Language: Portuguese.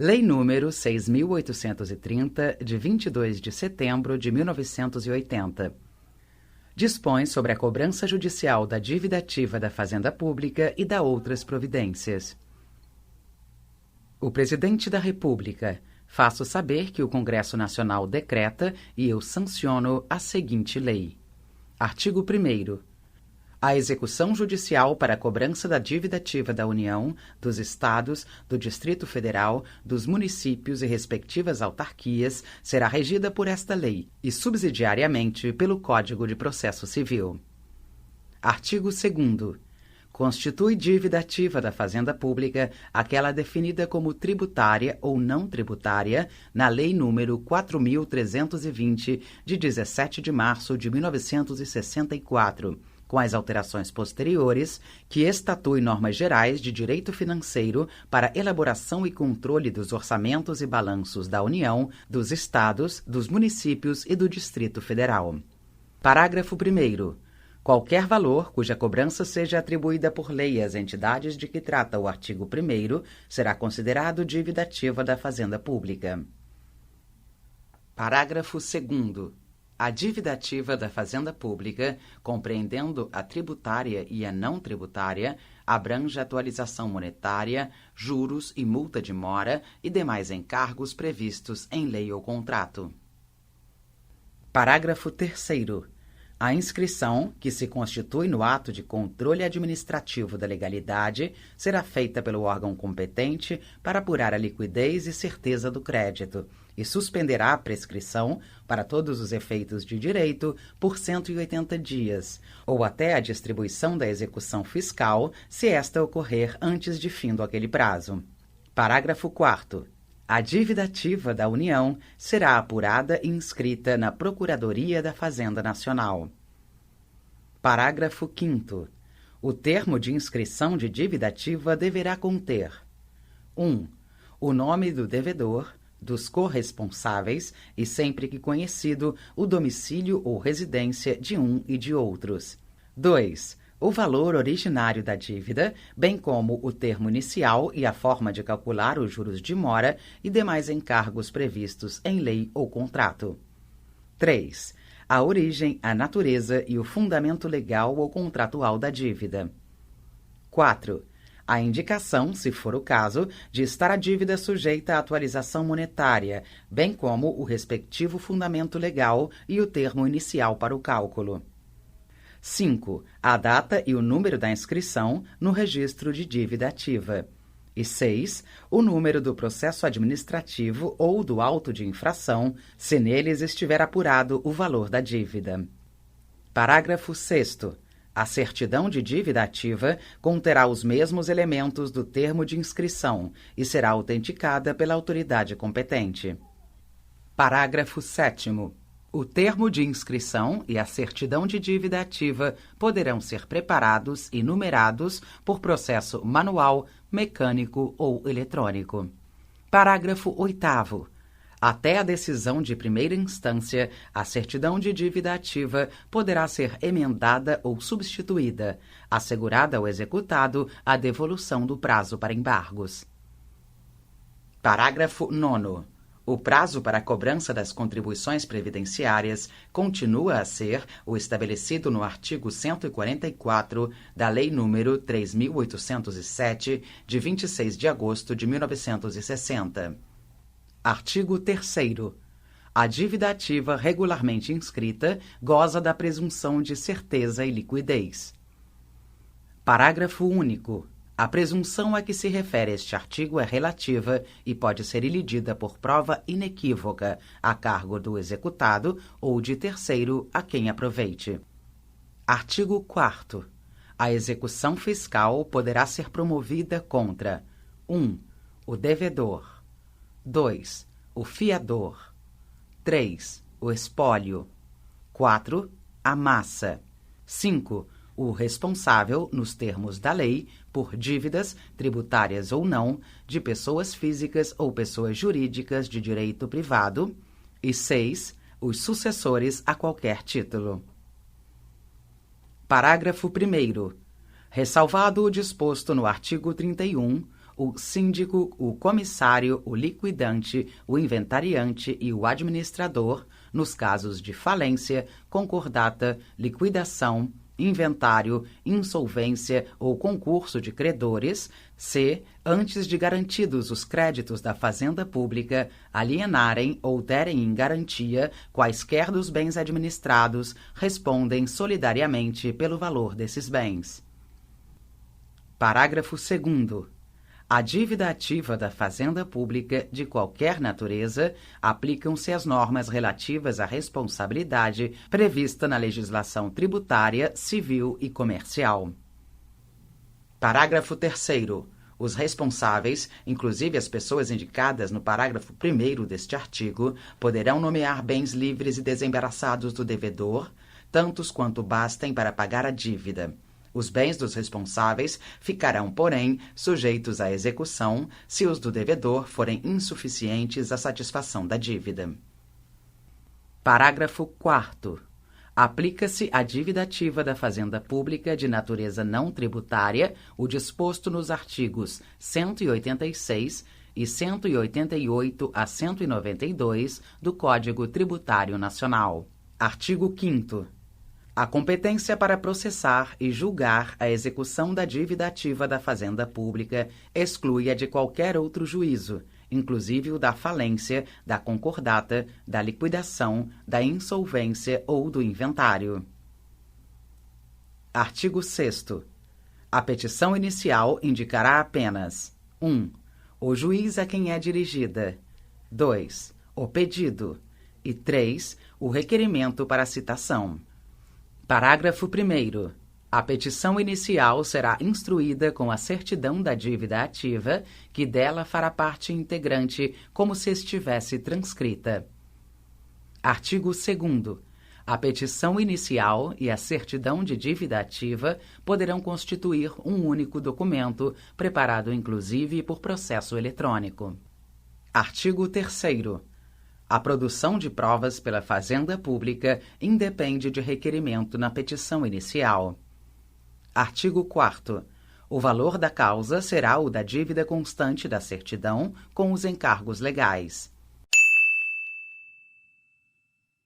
Lei número 6.830, de 22 de setembro de 1980. Dispõe sobre a cobrança judicial da dívida ativa da Fazenda Pública e da outras providências. O Presidente da República: faço saber que o Congresso Nacional decreta e eu sanciono a seguinte lei. Artigo 1º. A execução judicial para a cobrança da dívida ativa da União, dos Estados, do Distrito Federal, dos municípios e respectivas autarquias será regida por esta lei e, subsidiariamente, pelo Código de Processo Civil. Artigo 2º. Constitui dívida ativa da Fazenda Pública aquela definida como tributária ou não tributária na Lei nº 4.320, de 17 de março de 1964, com as alterações posteriores, que estatui normas gerais de direito financeiro para elaboração e controle dos orçamentos e balanços da União, dos Estados, dos municípios e do Distrito Federal. Parágrafo 1º. Qualquer valor cuja cobrança seja atribuída por lei às entidades de que trata o artigo 1º será considerado dívida ativa da Fazenda Pública. Parágrafo 2º. A dívida ativa da Fazenda Pública, compreendendo a tributária e a não tributária, abrange atualização monetária, juros e multa de mora e demais encargos previstos em lei ou contrato. Parágrafo 3º. A inscrição, que se constitui no ato de controle administrativo da legalidade, será feita pelo órgão competente para apurar a liquidez e certeza do crédito e suspenderá a prescrição, para todos os efeitos de direito, por 180 dias, ou até a distribuição da execução fiscal, se esta ocorrer antes de fim daquele prazo. Parágrafo 4º. A dívida ativa da União será apurada e inscrita na Procuradoria da Fazenda Nacional. Parágrafo 5º. O termo de inscrição de dívida ativa deverá conter: 1. O nome do devedor, dos corresponsáveis e, sempre que conhecido, o domicílio ou residência de um e de outros. 2. O valor originário da dívida, bem como o termo inicial e a forma de calcular os juros de mora e demais encargos previstos em lei ou contrato. 3. A origem, a natureza e o fundamento legal ou contratual da dívida. 4. A indicação, se for o caso, de estar a dívida sujeita à atualização monetária, bem como o respectivo fundamento legal e o termo inicial para o cálculo. 5. A data e o número da inscrição no registro de dívida ativa. E 6. O número do processo administrativo ou do auto de infração, se neles estiver apurado o valor da dívida. Parágrafo 6º. A certidão de dívida ativa conterá os mesmos elementos do termo de inscrição e será autenticada pela autoridade competente. Parágrafo 7º. O termo de inscrição e a certidão de dívida ativa poderão ser preparados e numerados por processo manual, mecânico ou eletrônico. Parágrafo 8º. Até a decisão de primeira instância, a certidão de dívida ativa poderá ser emendada ou substituída, assegurada ao executado a devolução do prazo para embargos. Parágrafo 9º. O prazo para a cobrança das contribuições previdenciárias continua a ser o estabelecido no artigo 144 da Lei nº 3.807, de 26 de agosto de 1960. Artigo 3º. A dívida ativa regularmente inscrita goza da presunção de certeza e liquidez. Parágrafo único. A presunção a que se refere este artigo é relativa e pode ser ilidida por prova inequívoca a cargo do executado ou de terceiro a quem aproveite. Artigo 4º. A execução fiscal poderá ser promovida contra: 1. O devedor. 2. O fiador. 3. O espólio. 4. A massa. 5. O responsável, nos termos da lei, por dívidas, tributárias ou não, de pessoas físicas ou pessoas jurídicas de direito privado. E 6. Os sucessores a qualquer título. Parágrafo 1º. Ressalvado o disposto no artigo 31, o síndico, o comissário, o liquidante, o inventariante e o administrador, nos casos de falência, concordata, liquidação, inventário, insolvência ou concurso de credores, se, antes de garantidos os créditos da fazenda pública, alienarem ou derem em garantia quaisquer dos bens administrados, respondem solidariamente pelo valor desses bens. Parágrafo 2º. À dívida ativa da fazenda pública, de qualquer natureza, aplicam-se as normas relativas à responsabilidade prevista na legislação tributária, civil e comercial. Parágrafo 3º. Os responsáveis, inclusive as pessoas indicadas no parágrafo 1º deste artigo, poderão nomear bens livres e desembaraçados do devedor, tantos quanto bastem para pagar a dívida. Os bens dos responsáveis ficarão, porém, sujeitos à execução se os do devedor forem insuficientes à satisfação da dívida. Parágrafo 4º. Aplica-se à dívida ativa da fazenda pública de natureza não tributária o disposto nos artigos 186 e 188 a 192 do Código Tributário Nacional. Artigo 5º. A competência para processar e julgar a execução da dívida ativa da fazenda pública exclui a de qualquer outro juízo, inclusive o da falência, da concordata, da liquidação, da insolvência ou do inventário. Artigo 6º. A petição inicial indicará apenas 1. O juiz a quem é dirigida, 2. O pedido e 3. O requerimento para citação. Parágrafo 1º. A petição inicial será instruída com a certidão da dívida ativa, que dela fará parte integrante, como se estivesse transcrita. Artigo 2º. A petição inicial e a certidão de dívida ativa poderão constituir um único documento, preparado inclusive por processo eletrônico. Artigo 3º. A produção de provas pela Fazenda Pública independe de requerimento na petição inicial. Artigo 4º. O valor da causa será o da dívida constante da certidão com os encargos legais.